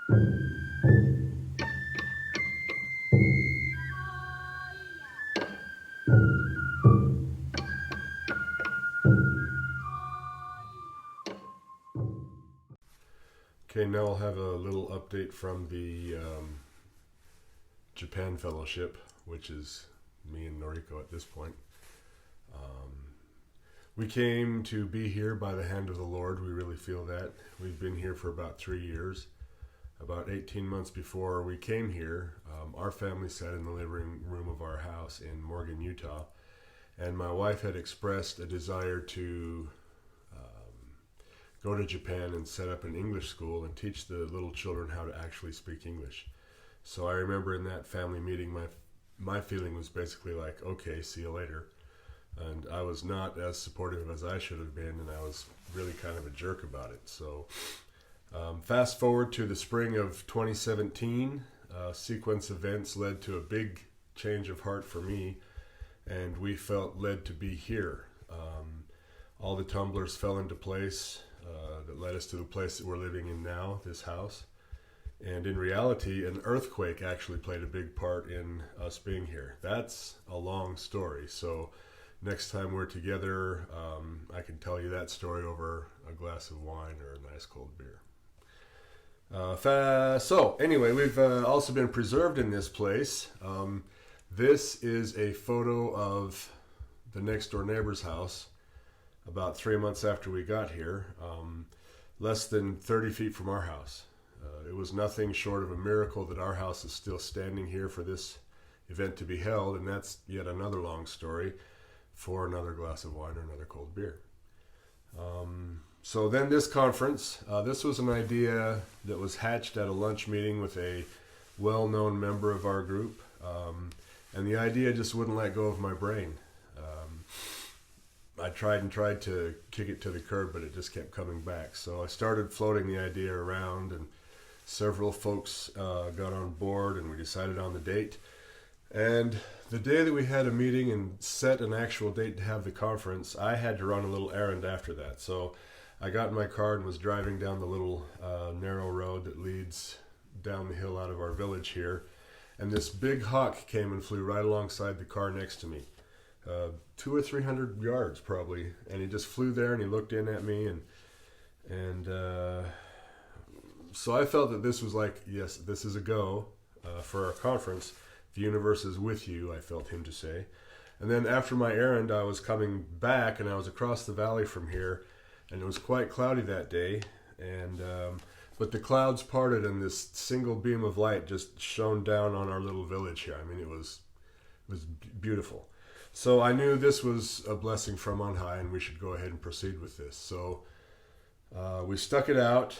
Okay, now I'll have a little update from the Japan Fellowship, which is me and Noriko at this point. We came to be here by the hand of the Lord. We really feel that. We've been here for about 3 years. About 18 months before we came here, our family sat in the living room of our house in Morgan, Utah, and my wife had expressed a desire to go to Japan and set up an English school and teach the little children how to actually speak English. So I remember in that family meeting, my feeling was basically like, okay, see you later. And I was not as supportive as I should have been, and I was really kind of a jerk about it. So fast forward to the spring of 2017, sequence events led to a big change of heart for me, and we felt led to be here. All the tumblers fell into place that led us to the place that we're living in now, this house. And in reality, an earthquake actually played a big part in us being here. That's a long story. So next time we're together, I can tell you that story over a glass of wine or a nice cold beer. So anyway, we've also been preserved in this place. This is a photo of the next door neighbor's house about 3 months after we got here, less than 30 feet from our house. It was nothing short of a miracle that our house is still standing here for this event to be held, and that's yet another long story for another glass of wine or another cold beer. So then this conference, this was an idea that was hatched at a lunch meeting with a well-known member of our group, and the idea just wouldn't let go of my brain. I tried to kick it to the curb, but it just kept coming back. So I started floating the idea around, and several folks got on board, and we decided on the date. And the day that we had a meeting and set an actual date to have the conference, I had to run a little errand after that. So I got in my car and was driving down the little narrow road that leads down the hill out of our village here. And this big hawk came and flew right alongside the car next to me. 200 or 300 yards probably, and he just flew there and he looked in at me, and so I felt that this was like, yes, this is a go for our conference. The universe is with you, I felt him to say. And then after my errand, I was coming back, and I was across the valley from here, and it was quite cloudy that day, and but the clouds parted and this single beam of light just shone down on our little village here. I mean, it was beautiful. So I knew this was a blessing from on high, and we should go ahead and proceed with this. So we stuck it out.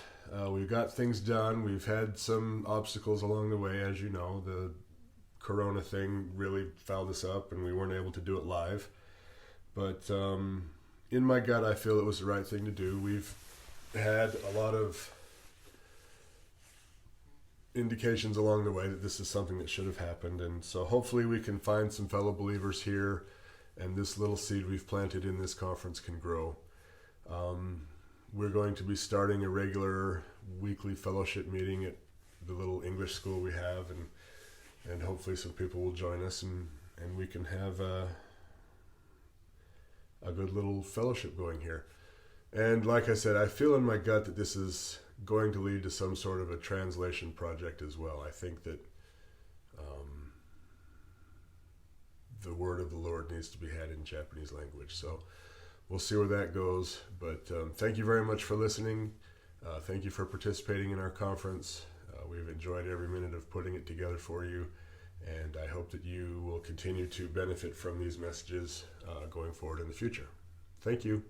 We got things done. We've had some obstacles along the way, as you know. The Corona thing really fouled us up, and we weren't able to do it live. But in my gut, I feel it was the right thing to do. We've had a lot of indications along the way that this is something that should have happened, and so hopefully we can find some fellow believers here, and this little seed we've planted in this conference can grow. We're going to be starting a regular weekly fellowship meeting at the little English school we have, and hopefully some people will join us, and we can have a good little fellowship going here. And like I said, I feel in my gut that this is going to lead to some sort of a translation project as well. I think that the word of the Lord needs to be had in Japanese language. So we'll see where that goes. But thank you very much for listening. Thank you for participating in our conference. We've enjoyed every minute of putting it together for you. And I hope that you will continue to benefit from these messages going forward in the future. Thank you.